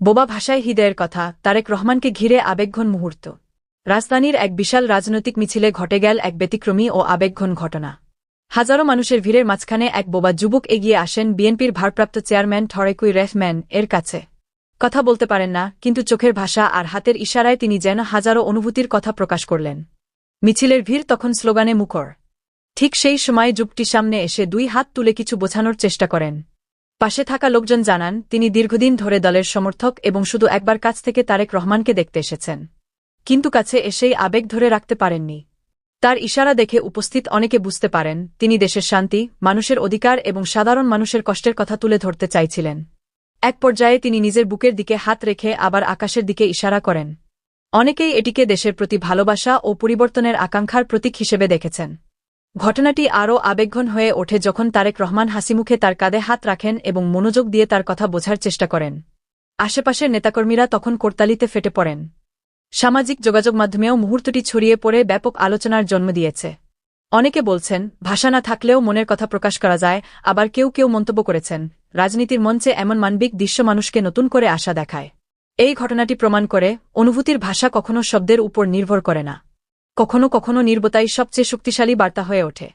বোবা ভাষায় হৃদয়ের কথা, তারেক রহমানকে ঘিরে আবেগঘন মুহূর্ত। রাজধানীর এক বিশাল রাজনৈতিক মিছিলে ঘটে গেল এক ব্যতিক্রমী ও আবেগঘন ঘটনা। হাজারো মানুষের ভিড়ের মাঝখানে এক বোবা যুবক এগিয়ে আসেন বিএনপির ভারপ্রাপ্ত চেয়ারম্যান তারেক রহমান এর কাছে। কথা বলতে পারেন না, কিন্তু চোখের ভাষা আর হাতের ইশারায় তিনি যেন হাজারো অনুভূতির কথা প্রকাশ করলেন। মিছিলের ভিড় তখন স্লোগানে মুখর। ঠিক সেই সময় যুবকটি সামনে এসে দুই হাত তুলে কিছু বোঝানোর চেষ্টা করেন। পাশে থাকা লোকজন জানান, তিনি দীর্ঘদিন ধরে দলের সমর্থক এবং শুধু একবার কাছ থেকে তারেক রহমানকে দেখতে এসেছেন। কিন্তু কাছে এসেই আবেগ ধরে রাখতে পারেননি। তার ইশারা দেখে উপস্থিত অনেকে বুঝতে পারেন, তিনি দেশের শান্তি, মানুষের অধিকার এবং সাধারণ মানুষের কষ্টের কথা তুলে ধরতে চাইছিলেন। এক পর্যায়ে তিনি নিজের বুকের দিকে হাত রেখে আবার আকাশের দিকে ইশারা করেন। অনেকেই এটিকে দেশের প্রতি ভালোবাসা ও পরিবর্তনের আকাঙ্ক্ষার প্রতীক হিসেবে দেখেছেন। ঘটনাটি আরও আবেগঘন হয়ে ওঠে যখন তারেক রহমান হাসিমুখে তার কাঁধে হাত রাখেন এবং মনোযোগ দিয়ে তার কথা বোঝার চেষ্টা করেন। আশেপাশের নেতাকর্মীরা তখন করতালিতে ফেটে পড়েন। সামাজিক যোগাযোগ মাধ্যমেও মুহূর্তটি ছড়িয়ে পড়ে ব্যাপক আলোচনার জন্ম দিয়েছে। অনেকে বলছেন, ভাষা না থাকলেও মনের কথা প্রকাশ করা যায়, আবার কেউ কেউ মন্তব্য করেছেন, রাজনীতির মঞ্চে এমন মানবিক দৃশ্য মানুষকে নতুন করে আশা দেখায়। এই ঘটনাটি প্রমাণ করে, অনুভূতির ভাষা কখনো শব্দের উপর নির্ভর করে না। কখনো কখনো নীরবতাই সবচেয়ে শক্তিশালী বার্তা হয়ে ওঠে।